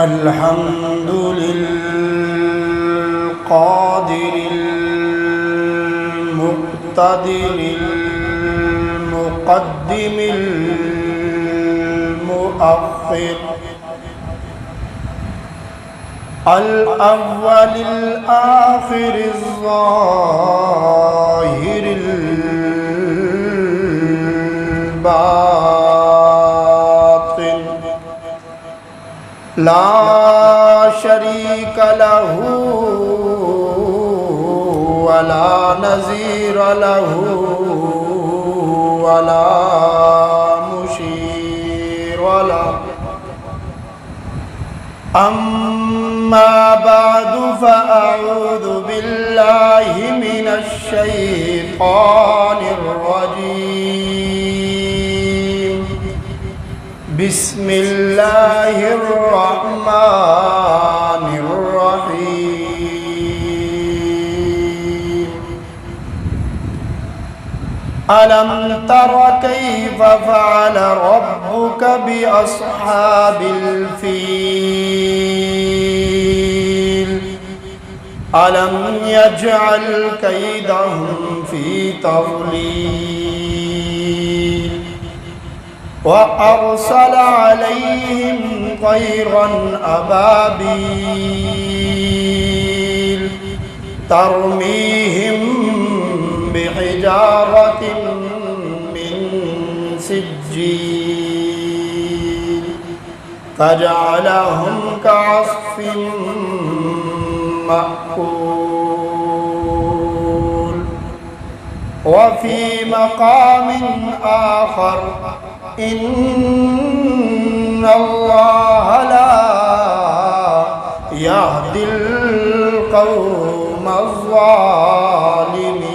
الحمد للقادر المقتدر المقدم المؤخر الأول الآخر الظاهر الباطن لا شريك له ولا نظير له ولا مشير له. أما بعد فأعوذ بالله من الشيطان الرجيم. بسم الله الرحمن الرحيم. ألم تر كيف فعل ربك بأصحاب الفيل ألم يجعل كيدهم في تضليل وأرسل عليهم طيرا أبابيل ترميهم بحجارة من سجيل فجعلهم كعصف مأكول. وفي مقام آخر إن الله لا يهدي القوم الظالمين.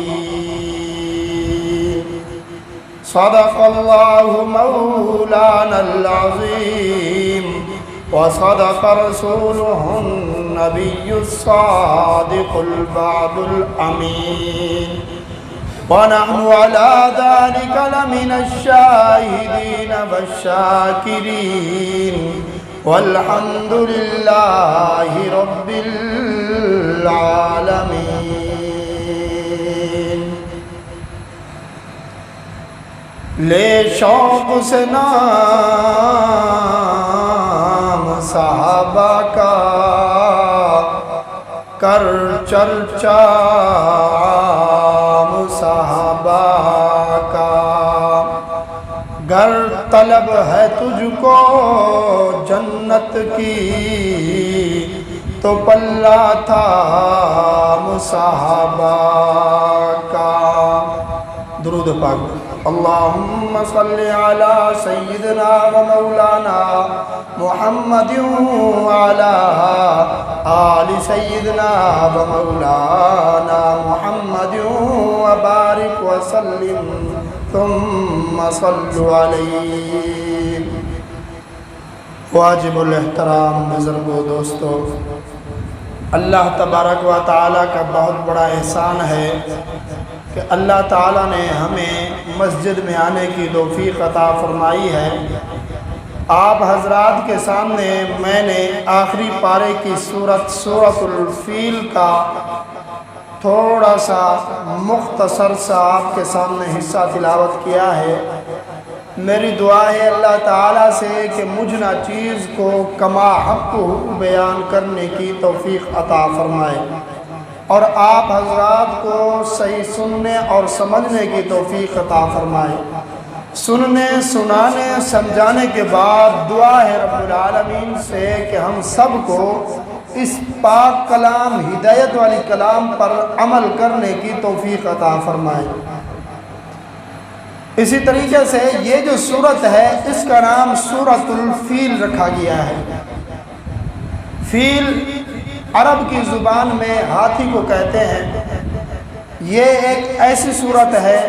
صدق الله مولانا العظيم وصدق رسوله النبي الصادق الوعد الأمين. ونحن على ذلك لمن الشاهدين والشاكرين والحمد لله رب العالمين. لے شوق سے نام صحابہ کا کر چرچا صحابہ کا. گر طلب ہے تجھ کو جنت کی تو پلہ تھا صحابہ کا. درود پاک. اللہم صلی علی سیدنا و مولانا محمد وعلی آل سیدنا و مولانا محمد وبارک وسلم ثم صلو علیہ. واجب الاحترام بزرگ و دوستو، اللہ تبارک و تعالیٰ کا بہت بڑا احسان ہے کہ اللہ تعالیٰ نے ہمیں مسجد میں آنے کی توفیق عطا فرمائی ہے. آپ حضرات کے سامنے میں نے آخری پارے کی سورۃ الفیل کا تھوڑا سا مختصر سا آپ کے سامنے حصہ تلاوت کیا ہے. میری دعا ہے اللہ تعالیٰ سے کہ مجھ ناچیز کو کما حق بیان کرنے کی توفیق عطا فرمائے اور آپ حضرات کو صحیح سننے اور سمجھنے کی توفیق عطا فرمائے. سننے، سنانے، سمجھانے کے بعد دعا ہے رب العالمین سے کہ ہم سب کو اس پاک کلام، ہدایت والی کلام پر عمل کرنے کی توفیق عطا فرمائے. اسی طریقے سے یہ جو سورت ہے اس کا نام سورۃ الفیل رکھا گیا ہے. فیل عرب کی زبان میں ہاتھی کو کہتے ہیں. یہ ایک ایسی صورت ہے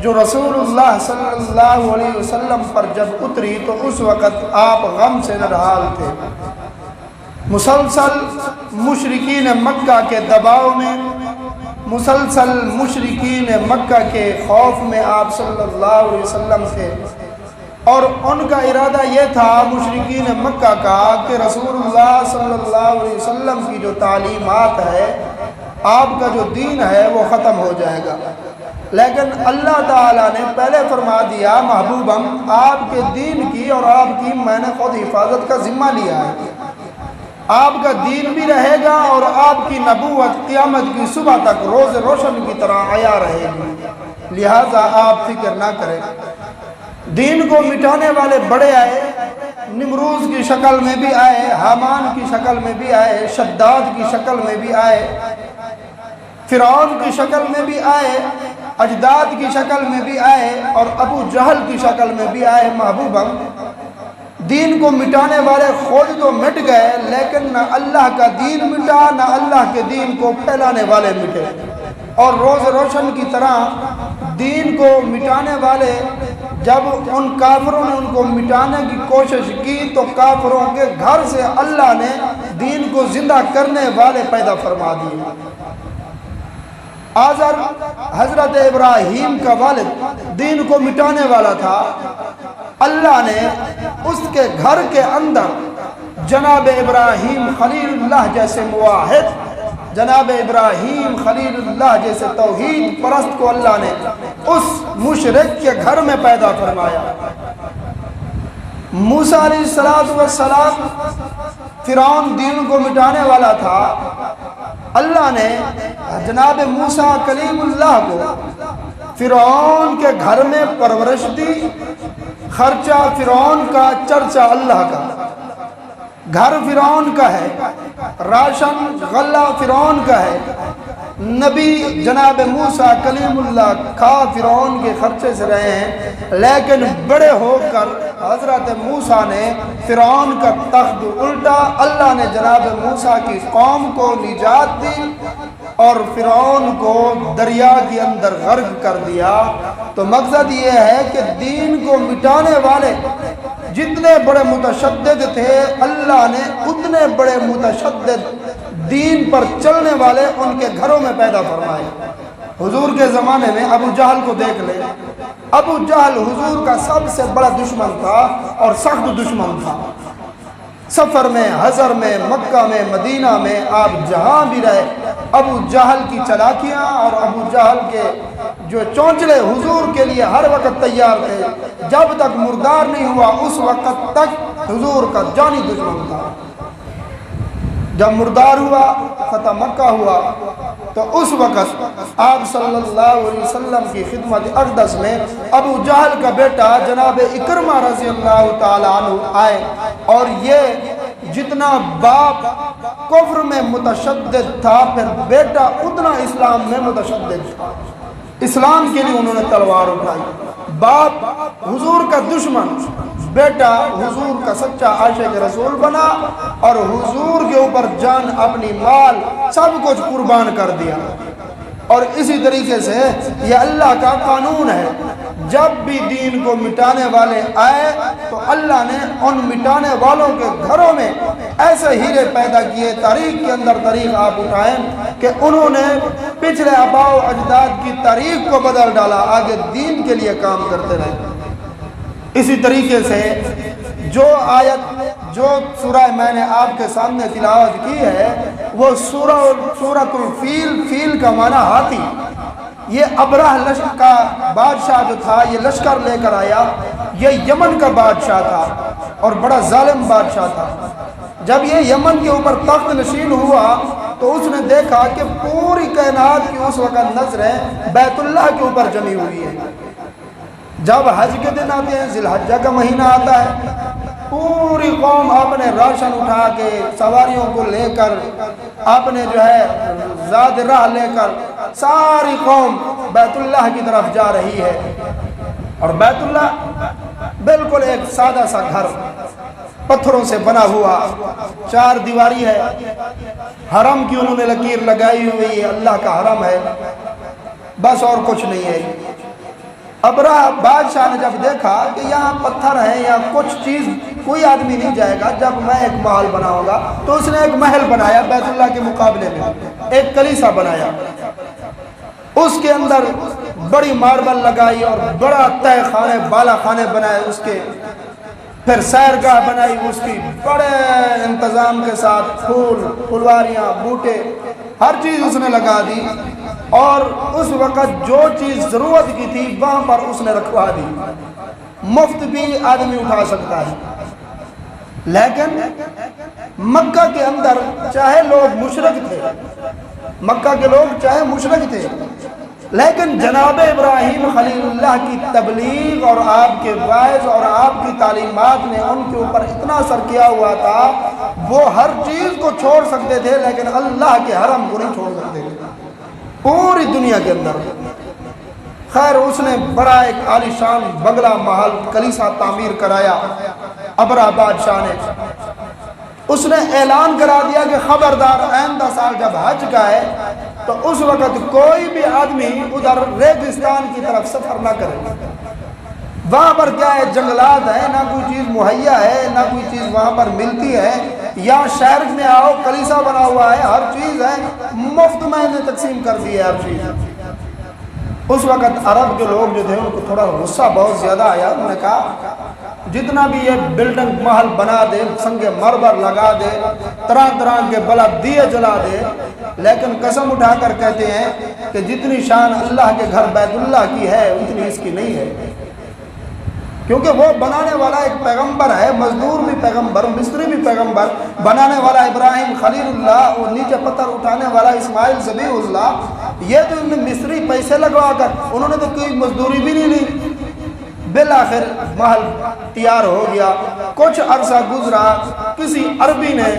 جو رسول اللہ صلی اللہ علیہ وسلم پر جب اتری تو اس وقت آپ غم سے نڈھال تھے. مسلسل مشرکین مکہ کے دباؤ میں، مسلسل مشرکین مکہ کے خوف میں آپ صلی اللہ علیہ وسلم تھے. اور ان کا ارادہ یہ تھا مشرکین مکہ کا کہ رسول اللہ صلی اللہ علیہ وسلم کی جو تعلیمات ہے، آپ کا جو دین ہے وہ ختم ہو جائے گا، لیکن اللہ تعالیٰ نے پہلے فرما دیا محبوبم آپ کے دین کی اور آپ کی میں نے خود حفاظت کا ذمہ لیا ہے، آپ کا دین بھی رہے گا اور آپ کی نبوت قیامت کی صبح تک روز روشن کی طرح عیاں رہے گی، لہٰذا آپ فکر نہ کریں۔ دین کو مٹانے والے بڑے آئے، نمروز کی شکل میں بھی آئے، حامان کی شکل میں بھی آئے، شداد کی شکل میں بھی آئے، فرعون کی شکل میں بھی آئے، اجداد کی شکل میں بھی آئے اور ابو جہل کی شکل میں بھی آئے۔ محبوبم دین کو مٹانے والے خود تو مٹ گئے، لیکن نہ اللہ کا دین مٹا، نہ اللہ کے دین کو پھیلانے والے مٹے، اور روز روشن کی طرح دین کو مٹانے والے جب ان کافروں نے ان کو مٹانے کی کوشش کی تو کافروں کے گھر سے اللہ نے دین کو زندہ کرنے والے پیدا فرما دیے۔ آزر حضرت ابراہیم کا والد دین کو مٹانے والا تھا، اللہ نے اس کے گھر کے اندر جناب ابراہیم خلیل اللہ جیسے موحد، جناب ابراہیم خلیل اللہ جیسے توحید پرست کو اللہ نے اس مشرک کے گھر میں پیدا فرمایا۔ موسیٰ علیہ السلام فرعون دین کو مٹانے والا تھا، اللہ نے جناب موسیٰ کلیم اللہ کو فرعون کے گھر میں پرورش دی، خرچہ فرعون کا، چرچہ اللہ کا، گھر فرعون کا ہے، راشن غلہ فرعون کا ہے، نبی جناب موسیٰ کلیم اللہ کھا فرعون کے خرچے سے رہے ہیں، لیکن بڑے ہو کر حضرت موسیٰ نے فرعون کا تخت الٹا، اللہ نے جناب موسیٰ کی قوم کو نجات دی اور فرعون کو دریا کے اندر غرق کر دیا۔ تو مقصد یہ ہے کہ دین کو مٹانے والے جتنے بڑے متشدد تھے، اللہ نے اتنے بڑے متشدد دین پر چلنے والے ان کے گھروں میں پیدا فرمائے۔ حضور کے زمانے میں ابو جہل کو دیکھ لے، ابو جہل حضور کا سب سے بڑا دشمن تھا اور سخت دشمن تھا۔ سفر میں، حضر میں، مکہ میں، مدینہ میں، آپ جہاں بھی رہے، ابو جہل کی چلاکیاں اور ابو جہل کے جو چونچلے حضور کے لیے ہر وقت تیار تھے، جب تک مردار نہیں ہوا اس وقت تک حضور کا جانی دشمن تھا۔ جب مردار ہوا، فتح مکہ ہوا، تو اس وقت آپ صلی اللہ علیہ وسلم کی خدمت اقدس میں ابو جہل کا بیٹا جناب اکرمہ رضی اللہ تعالیٰ عنہ آئے، اور یہ جتنا باپ کفر میں متشدد تھا، پھر بیٹا اتنا اسلام میں متشدد تھا، اسلام کے لیے انہوں نے تلوار اٹھائی۔ باپ حضور کا دشمن، بیٹا حضور کا سچا عاشق رسول بنا اور حضور کے اوپر جان، اپنی مال، سب کچھ قربان کر دیا۔ اور اسی طریقے سے یہ اللہ کا قانون ہے، جب بھی دین کو مٹانے والے آئے تو اللہ نے ان مٹانے والوں کے گھروں میں ایسے ہیرے پیدا کیے، تاریخ کے اندر تاریخ آپ اٹھائیں کہ انہوں نے پچھلے آباء و اجداد کی تاریخ کو بدل ڈالا، آگے دین کے لیے کام کرتے رہے۔ اسی طریقے سے جو آیت، جو سورہ میں نے آپ کے سامنے تلاوت کی ہے، وہ سورۃ الفیل، فیل کا معنی ہاتھی۔ یہ ابرہ لشکر کا بادشاہ جو تھا، یہ لشکر لے کر آیا، یہ یمن کا بادشاہ تھا اور بڑا ظالم بادشاہ تھا۔ جب یہ یمن کے اوپر تخت نشین ہوا تو اس نے دیکھا کہ پوری کائنات کی اس وقت نظریں بیت اللہ کے اوپر جمی ہوئی ہے۔ جب حج کے دن آتے ہیں، ذی الحجہ کا مہینہ آتا ہے، پوری قوم اپنے راشن اٹھا کے، سواریوں کو لے کر، اپنے جو ہے زاد راہ لے کر، ساری قوم بیت اللہ کی طرف جا رہی ہے۔ اور بیت اللہ بالکل ایک سادہ سا گھر، پتھروں سے بنا ہوا، چار دیواری ہے، حرم کی انہوں نے لکیر لگائی ہوئی ہے، اللہ کا حرم ہے، بس اور کچھ نہیں ہے۔ ابرہ بادشاہ نے جب دیکھا کہ یہاں پتھر ہے یا کچھ چیز، کوئی آدمی نہیں جائے گا، جب میں ایک محل بناؤں گا، تو اس نے ایک محل بنایا بیت اللہ کے مقابلے میں، ایک کلیسا بنایا، اس کے اندر بڑی ماربل لگائی اور بڑا تہ خانے، بالا خانے بنائے، اس کے پھر سیرگاہ بنائی اس کی بڑے انتظام کے ساتھ، پھول، پھلواریاں، بوٹے، ہر چیز اس نے لگا دی، اور اس وقت جو چیز ضرورت کی تھی وہاں پر اس نے رکھوا دی۔ مفت بھی آدمی اٹھا سکتا ہے، لیکن مکہ کے اندر چاہے لوگ مشرک تھے، مکہ کے لوگ چاہے مشرک تھے، لیکن جناب ابراہیم خلیل اللہ کی تبلیغ اور آپ کے وعظ اور آپ کی تعلیمات نے ان کے اوپر اتنا اثر کیا ہوا تھا، وہ ہر چیز کو چھوڑ سکتے تھے لیکن اللہ کے حرم کو نہیں چھوڑ سکتے تھے پوری دنیا کے اندر۔ خیر اس نے بڑا ایک عالی شان بنگلہ محل کلیسا تعمیر کرایا ابرہ بادشاہ نے۔ اس نے اعلان کرا دیا کہ خبردار آئندہ سال جب حج کا ہے تو اس وقت کوئی بھی آدمی ادھر ریگستان کی طرف سفر نہ کرے۔ وہاں پر کیا ہے، جنگلات ہیں، نہ کوئی چیز مہیا ہے، نہ کوئی چیز وہاں پر ملتی ہے۔ یا شہر میں آؤ، کلیسا بنا ہوا ہے، ہر چیز ہے، مفت میں نے تقسیم کر دی ہے ہر چیز۔ اس وقت عرب کے لوگ جو تھے ان کو تھوڑا غصہ بہت زیادہ آیا۔ انہوں نے کہا جتنا بھی یہ بلڈنگ محل بنا دے، سنگ مرمر لگا دے، طرح طرح کے بلب دیے جلا دے، لیکن قسم اٹھا کر کہتے ہیں کہ جتنی شان اللہ کے گھر بیت اللہ کی ہے اتنی اس کی نہیں ہے، کیونکہ وہ بنانے والا ایک پیغمبر ہے، مزدور بھی پیغمبر، مستری بھی پیغمبر، بنانے والا ابراہیم خلیل اللہ اور نیچے پتھر اٹھانے والا اسماعیل ذبیح اللہ۔ یہ تو ان مستری پیسے لگوا کر، انہوں نے تو کوئی مزدوری بھی نہیں لی۔ بالآخر محل تیار ہو گیا، کچھ عرصہ گزرا، کسی عربی نے،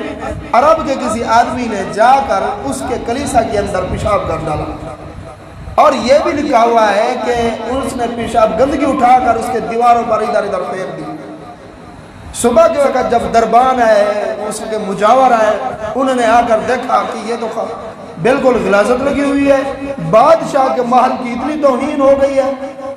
عرب کے کسی آدمی نے جا کر اس کے کلیسا کے اندر پیشاب کر ڈالا، اور یہ بھی لکھا ہوا ہے کہ اس نے پیشاب گندگی اٹھا کر اس کے دیواروں پر ادھر ادھر پھینک دی۔ صبح کے وقت جب دربان ہے، اس کے مجاور ہے، انہوں نے آ کر دیکھا کہ یہ تو بالکل غلاظت لگی ہوئی ہے، بادشاہ کے محل کی اتنی توہین ہو گئی ہے۔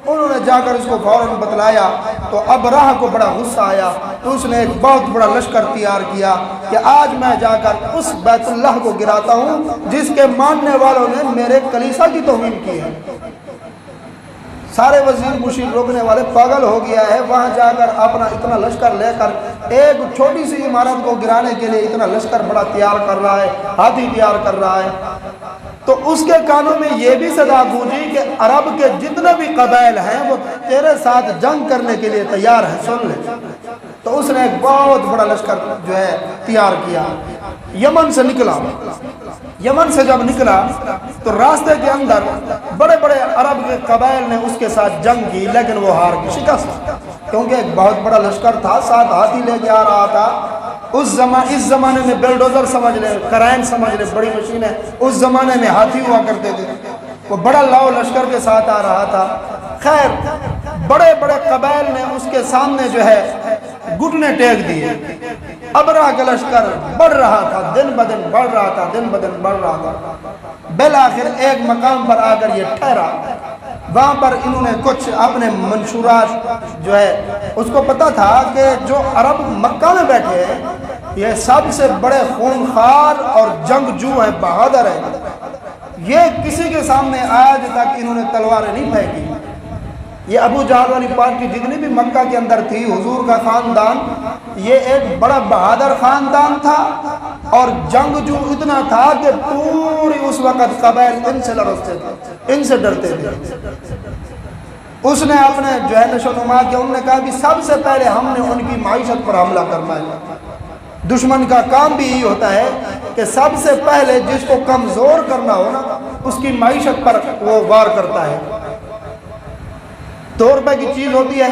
انہوں نے جا کر اس کو فوراً بتلایا تو ابرہہ کو بڑا غصہ آیا، تو اس نے ایک بہت بڑا لشکر تیار کیا کہ آج میں جا کر اس بیت اللہ کو گراتا ہوں جس کے ماننے والوں نے میرے کلیسا کی توہین کی ہے۔ سارے وزیر مشیر روکنے والے پاگل ہو گیا ہے، وہاں جا کر اپنا اتنا لشکر لے کر ایک چھوٹی سی عمارت کو گرانے کے لیے اتنا لشکر بڑا تیار کر رہا ہے، ہاتھی تیار کر رہا ہے۔ تو اس کے کانوں میں یہ بھی صدا گونجی کہ عرب کے جتنے بھی قبائل ہیں وہ تیرے ساتھ جنگ کرنے کے لیے تیار ہیں، سن لے۔ تو اس نے ایک بہت بڑا لشکر جو ہے تیار کیا، یمن سے نکلا۔ یمن سے جب نکلا تو راستے کے اندر بڑے بڑے عرب کے قبائل نے اس کے ساتھ جنگ کی، لیکن وہ ہار گئی، شکست، کیونکہ ایک بہت بڑا لشکر تھا، 7 ہاتھی لے کے آ رہا تھا۔ اس زمانے میں بیلڈوزر سمجھ لے، کرائن سمجھ لے، بڑی مشینیں، اس زمانے میں ہاتھی ہوا کرتے تھے، وہ بڑا لاؤ لشکر کے ساتھ آ رہا تھا۔ خیر بڑے بڑے قبائل نے اس کے سامنے جو ہے گھٹنے ٹیک دیے۔ ابرہہ کا لشکر بڑھ رہا تھا، دن بدن بڑھ رہا تھا، دن بدن بڑھ رہا تھا۔ بالآخر ایک مقام پر آ کر یہ ٹھہرا، وہاں پر انہوں نے کچھ اپنے منشورات جو ہے، اس کو پتا تھا کہ جو عرب مکہ میں بیٹھے ہیں یہ سب سے بڑے خونخوار اور جنگجو ہیں، بہادر ہیں، یہ کسی کے سامنے آج تک انہوں نے تلواریں نہیں پھینکی۔ یہ ابو جہل والی پارٹی جتنی بھی مکہ کے اندر تھی، حضور کا خاندان یہ ایک بڑا بہادر خاندان تھا، اور جنگجو اتنا تھا کہ پوری اس وقت قبائل ان سے لڑتے تھے، ان سے ڈرتے تھے۔ اس نے اپنے جو ہے نشو نما کیا، انہوں نے کہا کہ سب سے پہلے ہم نے ان کی معیشت پر حملہ کرنا ہے۔ دشمن کا کام بھی یہی ہوتا ہے کہ سب سے پہلے جس کو کمزور کرنا ہو نا، اس کی معیشت پر وہ وار کرتا ہے۔ 2 روپے کی چیز ہوتی ہے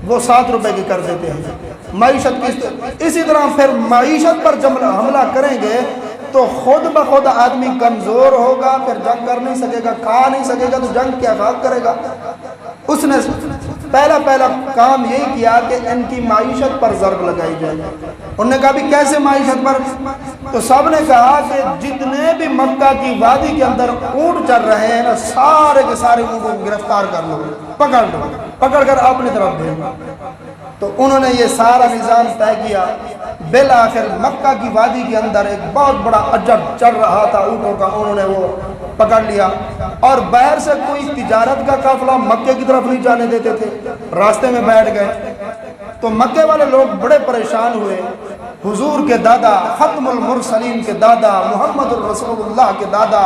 وہ 7 روپے کی کر دیتے ہیں، معیشت کی۔ اسی طرح پھر معیشت پر جب حملہ کریں گے تو خود بخود آدمی کمزور ہوگا، پھر جنگ کر نہیں سکے گا، کھا نہیں سکے گا، تو جنگ کیا کرے گا۔ اس نے پہلا کام یہی کیا کہ ان کی معیشت پر ضرب لگائی جائے۔ انہوں نے کہا بھی کیسے معیشت پر؟ تو سب نے کہا کہ جتنے بھی مکہ کی وادی کے اندر اونٹ چل رہے ہیں نا، سارے کے سارے اونٹوں کو گرفتار کر لو، پکڑ لو، پکڑ کر اپنی طرف بھیجو۔ تو انہوں نے یہ سارا نظام طے کیا۔ بالآخر مکہ کی وادی کے اندر ایک بہت بڑا اجر چل رہا تھا اونٹوں کا، انہوں نے وہ پکڑ لیا، اور باہر سے کوئی تجارت کا قافلہ مکے کی طرف نہیں جانے دیتے تھے، راستے میں بیٹھ گئے۔ تو تو مکے والے لوگ بڑے پریشان ہوئے. حضور کے دادا ختم المرسلین کے دادا محمد الرسول اللہ کے دادا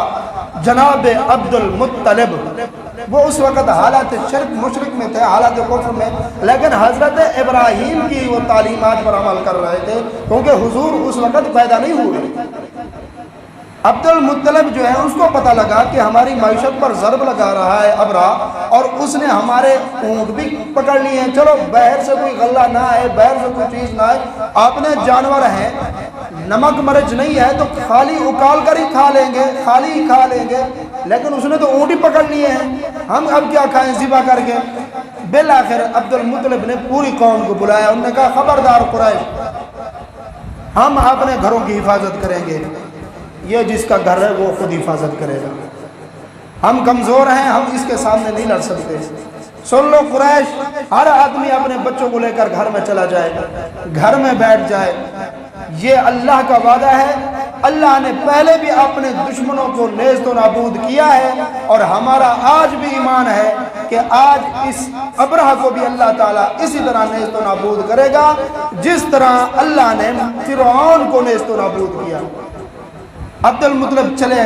جناب عبد المطلب وہ اس وقت حالات شرک مشرک میں تھے, حالات کفر میں, لیکن حضرت ابراہیم کی وہ تعلیمات پر عمل کر رہے تھے کیونکہ حضور اس وقت پیدا نہیں ہوئے. عبد المطلب جو ہے اس کو پتہ لگا کہ ہماری معیشت پر ضرب لگا رہا ہے ابرا, اور اس نے ہمارے اونٹ بھی پکڑ لیے ہیں, چلو باہر سے کوئی غلہ نہ آئے, باہر سے کوئی چیز نہ آئے, آپ نے جانور ہیں, نمک مرچ نہیں ہے تو خالی اکال کر ہی کھا لیں گے, خالی ہی کھا لیں گے, لیکن اس نے تو اونٹ ہی پکڑ لیے ہیں, ہم اب کیا کھائیں ذبح کر کے. بالآخر عبد المطلب نے پوری قوم کو بلایا, انہوں نے کہا خبردار قریش, ہم اپنے گھروں کی حفاظت کریں گے, یہ جس کا گھر ہے وہ خود حفاظت کرے گا, ہم کمزور ہیں, ہم اس کے سامنے نہیں لڑ سکتے. سن لو قریش, ہر آدمی اپنے بچوں کو لے کر گھر میں چلا جائے, گھر میں بیٹھ جائے. یہ اللہ کا وعدہ ہے, اللہ نے پہلے بھی اپنے دشمنوں کو نیست و نابود کیا ہے, اور ہمارا آج بھی ایمان ہے کہ آج اس ابرہہ کو بھی اللہ تعالیٰ اسی طرح نیست و نابود کرے گا جس طرح اللہ نے فرعون کو نیست و نابود کیا. عبد المطلب چلے,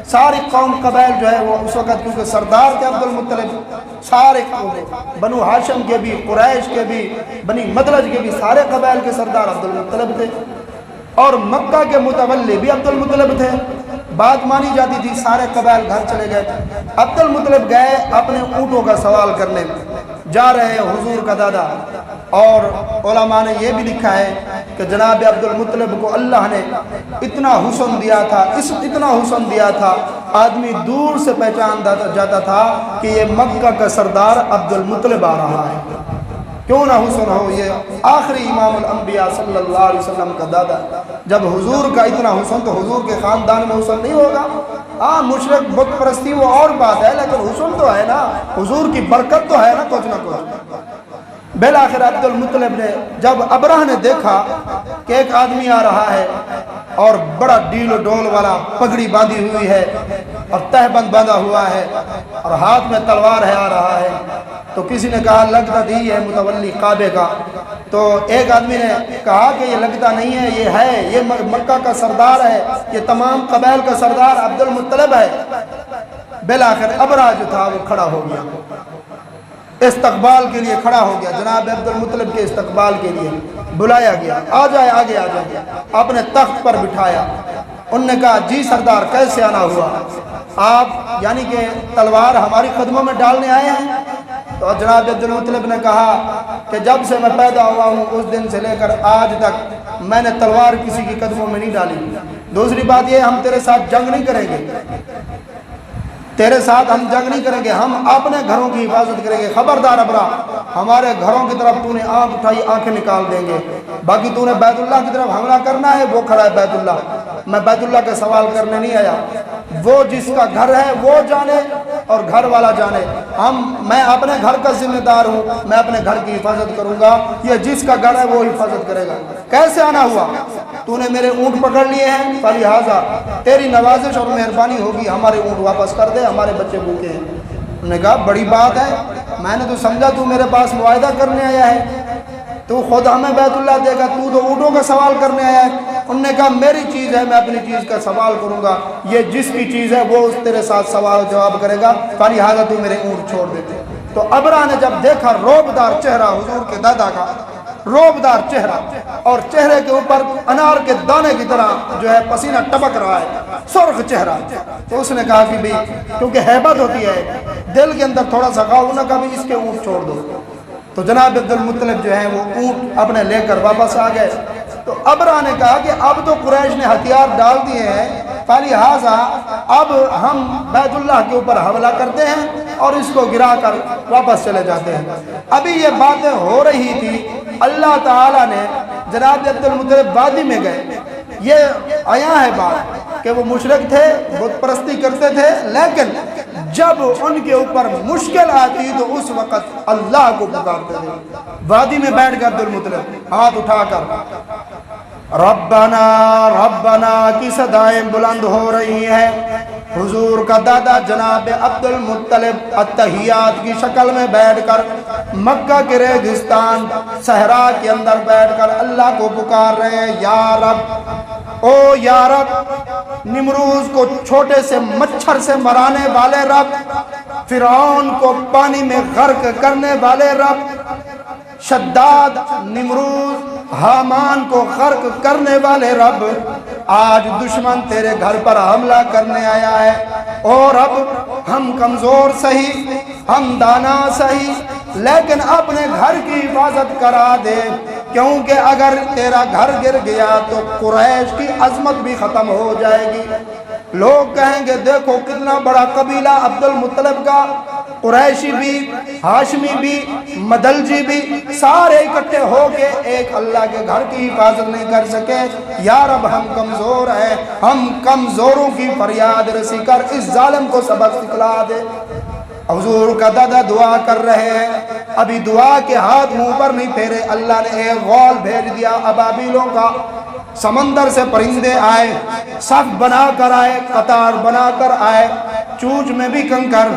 ساری قوم قبائل جو ہے وہ اس وقت کیونکہ سردار تھے عبد المطلب, سارے بنو ہاشم کے بھی, قریش کے بھی, بنی مدلج کے بھی, سارے قبائل کے سردار عبد المطلب تھے, اور مکہ کے متولی بھی عبد المطلب تھے. بات مانی جاتی تھی, سارے قبائل گھر چلے گئے. عبد المطلب گئے اپنے اونٹوں کا سوال کرنے, جا رہے ہیں حضور کا دادا, اور علماء نے یہ بھی لکھا ہے کہ جناب عبد المطلب کو اللہ نے اتنا حسن دیا تھا, اتنا حسن دیا تھا, آدمی دور سے پہچان جاتا تھا کہ یہ مکہ کا سردار عبد المطلب آ رہا ہے. کیوں نہ حسن ہو, یہ آخری امام الانبیاء صلی اللہ علیہ وسلم کا دادا. جب حضور کا اتنا حسن تو حضور کے خاندان میں حسن نہیں ہوگا. ہاں مشرک بت پرستی وہ اور بات ہے, لیکن حسن تو ہے نا, حضور کی برکت تو ہے نا کچھ نہ کچھ. بالآخر عبد المطلب نے جب ابرہہ نے دیکھا کہ ایک آدمی آ رہا ہے اور بڑا ڈیل و ڈول والا پگڑی باندھی ہوئی ہے اور تہبند باندھا ہوا ہے اور ہاتھ میں تلوار ہے آ رہا ہے, تو کسی نے کہا لگتا تھی ہے متولی کعبے کا. تو ایک آدمی نے کہا کہ یہ لگتا نہیں ہے, یہ ہے, یہ مکہ کا سردار ہے, یہ تمام قبائل کا سردار عبد المطلب ہے. بالآخر ابرہہ جو تھا وہ کھڑا ہو گیا, استقبال کے لیے کھڑا ہو گیا. جناب عبد المطلب کے استقبال کے لیے بلایا گیا, آ جائے آگے آ جائے, اپنے تخت پر بٹھایا. انہوں نے کہا جی سردار کیسے آنا ہوا, آپ یعنی کہ تلوار ہماری قدموں میں ڈالنے آئے ہیں. تو جناب عبد المطلب نے کہا کہ جب سے میں پیدا ہوا ہوں اس دن سے لے کر آج تک میں نے تلوار کسی کی قدموں میں نہیں ڈالی. دوسری بات یہ, ہم تیرے ساتھ جنگ نہیں کریں گے, تیرے ساتھ ہم جنگ نہیں کریں گے, ہم اپنے گھروں کی حفاظت کریں گے. خبردار ابرہہ, ہمارے گھروں کی طرف تو نے آنکھ اٹھائی آنکھیں نکال دیں گے. باقی تو نے بیت اللہ کی طرف حملہ کرنا ہے, وہ کھڑا ہے بیت اللہ, میں بیت اللہ کا سوال کرنے نہیں آیا. وہ جس کا گھر ہے وہ جانے اور گھر والا جانے, میں اپنے گھر کا ذمہ دار ہوں, میں اپنے گھر کی حفاظت کروں گا, یہ جس کا گھر ہے وہ حفاظت کرے گا. کیسے آنا ہوا, تو نے میرے اونٹ پکڑ لیے ہیں, فلہٰذا تیری نوازش اور مہربانی ہوگی, ہمارے اونٹ واپس کر دے, ہمارے بچے بھوکے ہیں. انہوں نے کہا بڑی بات ہے, میں نے تو سمجھا تو میرے پاس معاہدہ کرنے آیا ہے, تو خود ہمیں بیت اللہ دے گا, تو اونٹوں کا سوال کرنے آیا ہے. انہوں نے کہا میری چیز ہے, میں اپنی چیز کا سوال کروں گا, یہ جس کی چیز ہے وہ تیرے ساتھ سوال و جواب کرے گا, فلہٰذا تو میرے اونٹ چھوڑ دیتے. تو ابرہہ نے جب دیکھا روبدار چہرہ حضور کے دادا کا, روبدار چہرہ, اور چہرے کے اوپر انار کے دانے کی طرح جو ہے پسینہ ٹپک رہا ہے, سرخ چہرہ, تو اس نے کہا کہ بھی کیونکہ ہیبت ہوتی ہے دل کے اندر تھوڑا سا غاؤ, انہوں نے کہا بھی اس کے اونٹ چھوڑ دو. تو جناب عبد المطلب جو ہیں وہ اونٹ اپنے لے کر واپس آ گئے. تو ابرہہ نے کہا کہ اب تو قریش نے ہتھیار ڈال دیے ہیں, فلہٰذا اب ہم بیت اللہ کے اوپر حملہ کرتے ہیں اور اس کو گرا کر واپس چلے جاتے ہیں. ابھی یہ باتیں ہو رہی تھی, اللہ تعالیٰ نے جناب عبد المطلب وادی میں گئے. یہ آیا ہے بات کہ وہ مشرک تھے, بت پرستی کرتے تھے, لیکن جب ان کے اوپر مشکل آتی تو اس وقت اللہ کو پکارتے تھے. وادی میں بیٹھ کر عبد المطلب ہاتھ اٹھا کر ربنا ربنا کی صدائیں بلند ہو رہی ہیں, حضور کا دادا جناب عبد المطلب التحیات کی شکل میں بیٹھ کر مکہ کے ریگستان صحرا کے اندر بیٹھ کر اللہ کو پکار رہے ہیں، یا رب، او یا رب، نمروز کو چھوٹے سے مچھر سے مرانے والے رب، فرعون کو پانی میں غرق کرنے والے رب، شداد، نمروز، حامان کو غرق کرنے والے رب، آج دشمن تیرے گھر پر حملہ کرنے آیا ہے۔ او رب، ہم کمزور سہی، ہم دانا سہی، لیکن اپنے گھر کی حفاظت کرا دے، کیونکہ اگر تیرا گھر گر گیا تو قریش کی عظمت بھی ختم ہو جائے گی۔ لوگ کہیں گے دیکھو کتنا بڑا قبیلہ عبد المطلب کا، قریشی بھی، ہاشمی بھی، مدلجی بھی، سارے اکٹھے ہو کے ایک اللہ کے گھر کی حفاظت نہیں کر سکے۔ یا رب، ہم کمزور ہیں، ہم کمزوروں کی فریاد رسی کر اس ظالم کو سبق سکھلا دے۔ حضور کا دادا دعا کر رہے ہیں، ابھی دعا کے ہاتھ منہ پر نہیں پھیرے، اللہ نے ایک غول بھیج دیا ابابیلوں کا۔ سمندر سے پرندے آئے، صف بنا کر آئے، قطار بنا کر آئے، چونچ میں بھی کنکر،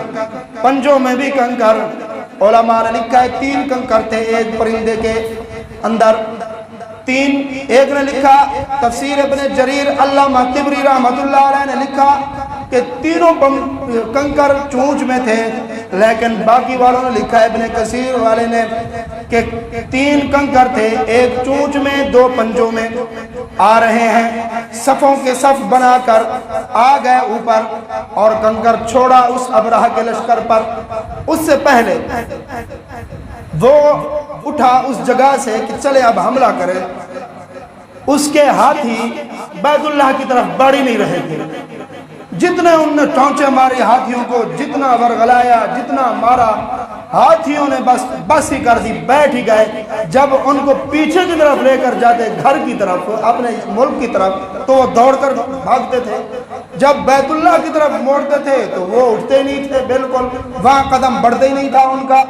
پنجوں میں بھی کنکر۔ علماء نے لکھا ہے 3 کنکر تھے ایک پرندے کے اندر، 3۔ ایک نے لکھا، تفسیر ابن جریر علامہ طبری رحمۃ اللہ علیہ نے لکھا کہ تینوں کنکر چونچ میں تھے، لیکن باقی والوں نے لکھا ہے، ابن کثیر والے نے، کہ 3 کنکر تھے، ایک چونچ میں 2 پنجوں میں۔ آ رہے ہیں، صفوں کے صف بنا کر آ گئے اوپر، اور کنکر چھوڑا اس ابرہہ کے لشکر پر۔ اس سے پہلے وہ اٹھا اس جگہ سے کہ چلے اب حملہ کرے، اس کے ہاتھی بیت اللہ کی طرف بڑھ ہی نہیں رہے تھے۔ جتنے ان نے ٹونچے ماری ہاتھیوں کو، جتنا ورغلایا، جتنا مارا، ہاتھیوں نے بس ہی کر دی، بیٹھ ہی گئے۔ جب ان کو پیچھے کی طرف لے کر جاتے، گھر کی طرف، اپنے ملک کی طرف، تو وہ دوڑ کر بھاگتے تھے۔ جب بیت اللہ کی طرف موڑتے تھے تو وہ اٹھتے نہیں تھے، بالکل وہاں قدم بڑھتے ہی نہیں تھا ان کا۔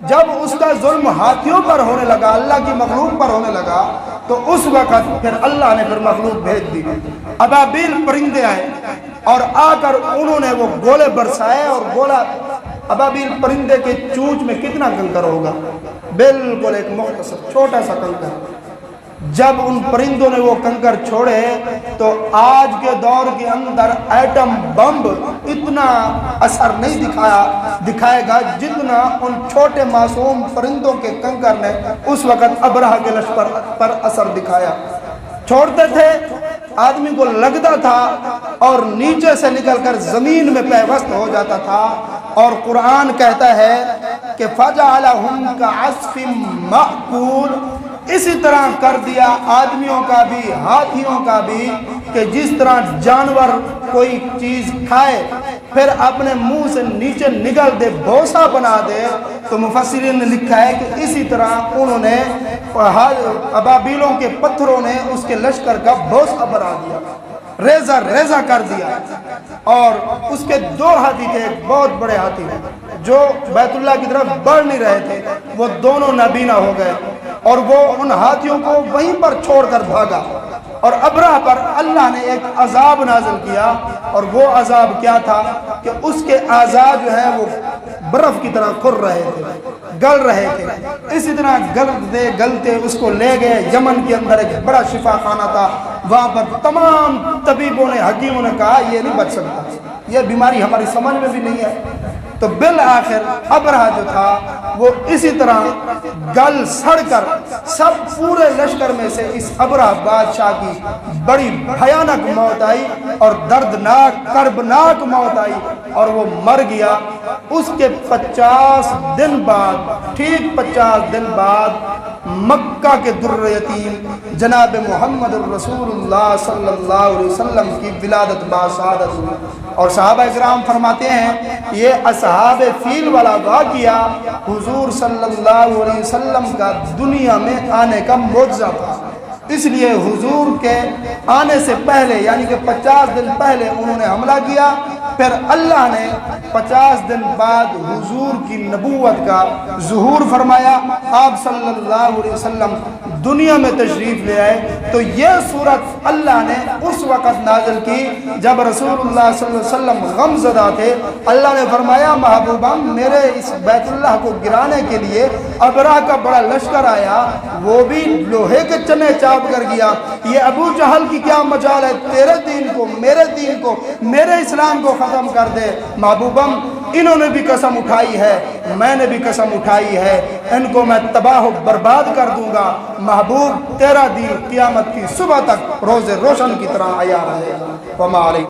جب اس کا ظلم ہاتھیوں پر ہونے لگا، اللہ کی مخلوق پر ہونے لگا، تو اس وقت پھر اللہ نے پھر مخلوق بھیج دی۔ ابابیل پرندے آئے اور آ کر انہوں نے وہ گولے برسائے، اور گولا ابابیل پرندے کے چونچ میں کتنا کنکر ہوگا، بالکل ایک مختصر چھوٹا سا کنکر۔ جب ان پرندوں نے وہ کنکر چھوڑے تو آج کے دور کے اندر ایٹم بم اتنا اثر نہیں دکھائے گا جتنا ان چھوٹے معصوم پرندوں کے کنکر نے اس وقت ابرہہ کے لشکر پر اثر دکھایا۔ چھوڑتے تھے، آدمی کو لگتا تھا اور نیچے سے نکل کر زمین میں پیوست ہو جاتا تھا۔ اور قرآن کہتا ہے کہ فَجَعَلَهُمْ كَعَصْفٍ مَأْكُولٍ، اسی طرح کر دیا آدمیوں کا بھی، ہاتھیوں کا بھی، کہ جس طرح جانور کوئی چیز کھائے پھر اپنے منہ سے نیچے نگل دے، بھوسا بنا دے، تو مفسرین نے لکھا ہے کہ اسی طرح انہوں نے ابابیلوں کے پتھروں نے اس کے لشکر کا بھوسا بنا دیا، ریزہ ریزہ کر دیا۔ اور اس کے 2 ہاتھی تھے، ایک بہت بڑے ہاتھی جو بیت اللہ کی طرف بڑھ نہیں رہے تھے، وہ دونوں نابینا ہو گئے، اور وہ ان ہاتھیوں کو وہیں پر چھوڑ کر بھاگا۔ اور ابرہہ پر اللہ نے ایک عذاب نازل کیا، اور وہ عذاب کیا تھا کہ اس کے اعضاء جو ہے وہ برف کی طرح کھر رہے تھے، گل رہے تھے۔ اسی طرح گلتے گلتے اس کو لے گئے یمن کے اندر، ایک بڑا شفا خانہ تھا، وہاں پر تمام طبیبوں نے، حکیموں نے کہا یہ نہیں بچ سکتا، یہ بیماری ہماری سمجھ میں بھی نہیں ہے۔ تو بالآخر ابرہہ جو تھا وہ اسی طرح گل سڑ کر سب پورے لشکر میں سے اس ابرہہ بادشاہ کی بڑی بھیانک موت آئی، اور دردناک کربناک موت آئی، اور وہ مر گیا۔ اس کے 50 دن بعد، ٹھیک 50 دن بعد، مکہ کے در یتیم جناب محمد الرسول اللہ صلی اللہ علیہ وسلم کی ولادت باسعادت ہوئی۔ اور صحابہ اکرام فرماتے ہیں یہ اصحاب فیل والا واقعہ حضور صلی اللہ علیہ وسلم کا دنیا میں آنے کا معجزہ تھا۔ اس لیے حضور کے آنے سے پہلے، یعنی کہ 50 دن پہلے انہوں نے حملہ کیا، پھر اللہ نے 50 دن بعد حضور کی نبوت کا ظہور فرمایا۔ آپ صلی اللہ علیہ وسلم دنیا میں تشریف لے آئے۔ تو یہ صورت اللہ نے اس وقت نازل کی جب رسول اللہ صلی اللہ علیہ وسلم غم زدہ تھے۔ اللہ نے فرمایا محبوبہ میرے اس بیت اللہ کو گرانے کے لیے ابرہ کا بڑا لشکر آیا، وہ بھی لوہے کے چنے چاپ کر گیا، یہ ابو جہل کی کیا مجال ہے تیرے دین کو، میرے اسلام کو ختم کر دے۔ محبوبم انہوں نے بھی قسم اٹھائی ہے، میں نے بھی قسم اٹھائی ہے، ان کو میں تباہ و برباد کر دوں گا۔ محبوب تیرا دین قیامت کی صبح تک روز روشن کی طرح عیاں رہے گا۔ وما علیکم۔